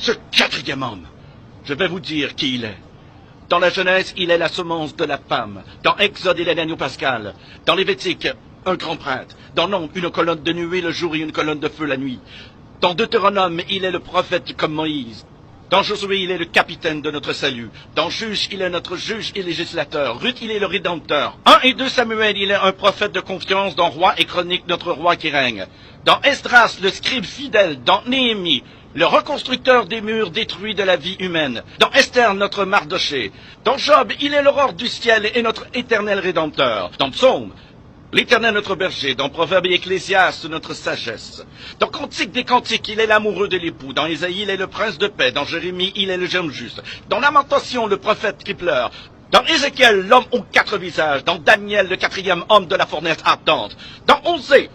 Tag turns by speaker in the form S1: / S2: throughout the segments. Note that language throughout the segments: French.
S1: Ce quatrième homme, je vais vous dire qui il est. Dans la Genèse, il est la semence de la femme. Dans Exode, il est l'agneau pascal. Dans Lévitique, un grand prêtre. Dans Nombre, une colonne de nuée le jour et une colonne de feu la nuit. Dans Deutéronome, il est le prophète comme Moïse. Dans Josué, il est le capitaine de notre salut. Dans Juge, il est notre juge et législateur. Ruth, il est le rédempteur. 1 et 2 Samuel, il est un prophète de confiance. Dans Roi et Chronique, notre roi qui règne. Dans Esdras, le scribe fidèle. Dans Néhémie, le reconstructeur des murs détruits de la vie humaine. Dans Esther, notre Mardoché. Dans Job, il est l'aurore du ciel et notre éternel rédempteur. Dans Psaume, l'Éternel notre berger. Dans Proverbe et Ecclésiaste, notre sagesse. Dans Cantique des Cantiques, il est l'amoureux de l'époux. Dans Ésaïe, il est le prince de paix. Dans Jérémie, il est le germe juste. Dans Lamentation, le prophète qui pleure. Dans Ézéchiel, l'homme aux 4 visages. Dans Daniel, le 4e homme de la fournaise ardente. Dans Osée,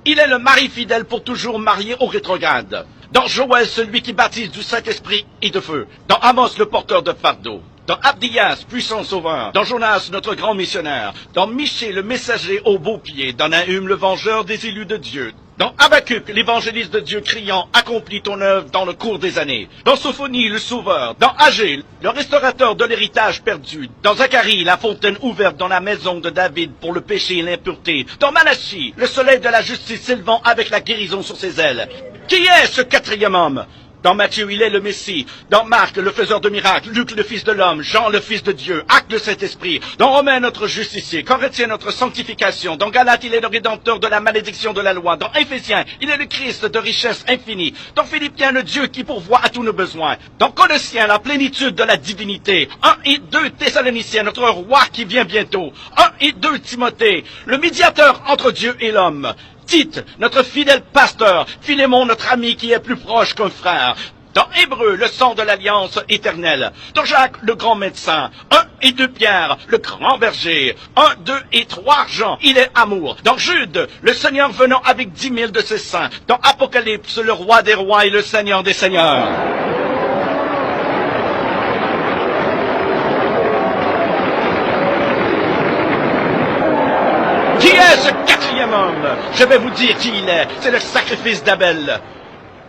S1: il est le mari fidèle pour toujours marié au rétrograde. Dans Joël, celui qui baptise du Saint-Esprit et de feu. Dans Amos, le porteur de fardeau. Dans Abdias, puissant sauveur. Dans Jonas, notre grand missionnaire. Dans Michée, le messager au beau pied. Dans Nahum, le vengeur des élus de Dieu. Dans Habacuc, l'évangéliste de Dieu criant, accomplis ton œuvre dans le cours des années. Dans Sophonie, le sauveur. Dans Agé, le restaurateur de l'héritage perdu. Dans Zacharie, la fontaine ouverte dans la maison de David pour le péché et l'impureté. Dans Malachie, le soleil de la justice s'élevant avec la guérison sur ses ailes. Qui est ce quatrième homme? Dans Matthieu, il est le Messie. Dans Marc, le faiseur de miracles. Luc, le Fils de l'homme. Jean, le Fils de Dieu. Acte, le Saint-Esprit. Dans Romains, notre justicier. Corinthiens, notre sanctification. Dans Galates, il est le rédempteur de la malédiction de la loi. Dans Éphésiens, il est le Christ de richesse infinie. Dans Philippiens, le Dieu qui pourvoit à tous nos besoins. Dans Colossiens, la plénitude de la divinité. 1 et 2 Thessaloniciens, notre roi qui vient bientôt. 1 et 2 Timothée, le médiateur entre Dieu et l'homme. Tite, notre fidèle pasteur. Philémon, notre ami qui est plus proche qu'un frère. Dans Hébreu, le sang de l'alliance éternelle. Dans Jacques, le grand médecin. 1 et 2 Pierre, le grand berger. 1, 2 et 3 Jean, il est amour. Dans Jude, le Seigneur venant avec 10 000 de ses saints. Dans Apocalypse, le roi des rois et le Seigneur des seigneurs. Qui est ce quatrième homme? Je vais vous dire qui il est. C'est le sacrifice d'Abel.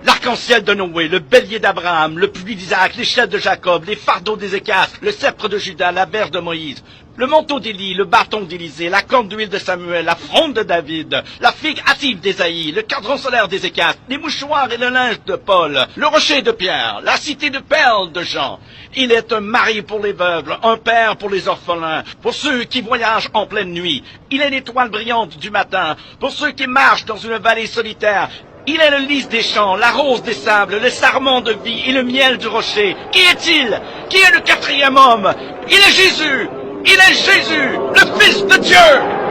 S1: L'arc-en-ciel de Noé, le bélier d'Abraham, le pluie d'Isaac, l'échelle de Jacob, les fardeaux d'Ézéchias, le sceptre de Judas, la berge de Moïse, le manteau d'Élie, le bâton d'Élisée, la corne d'huile de Samuel, la fronde de David, la figue hâtive d'Ésaïe, le cadran solaire d'Ézéchias, les mouchoirs et le linge de Paul, le rocher de Pierre, la cité de perles de Jean. Il est un mari pour les veuves, un père pour les orphelins, pour ceux qui voyagent en pleine nuit. Il est l'étoile brillante du matin, pour ceux qui marchent dans une vallée solitaire. Il est le lys des champs, la rose des sables, le sarment de vie et le miel du rocher. Qui est-il? Qui est le quatrième homme? Il est Jésus! Il est Jésus, le Fils de Dieu!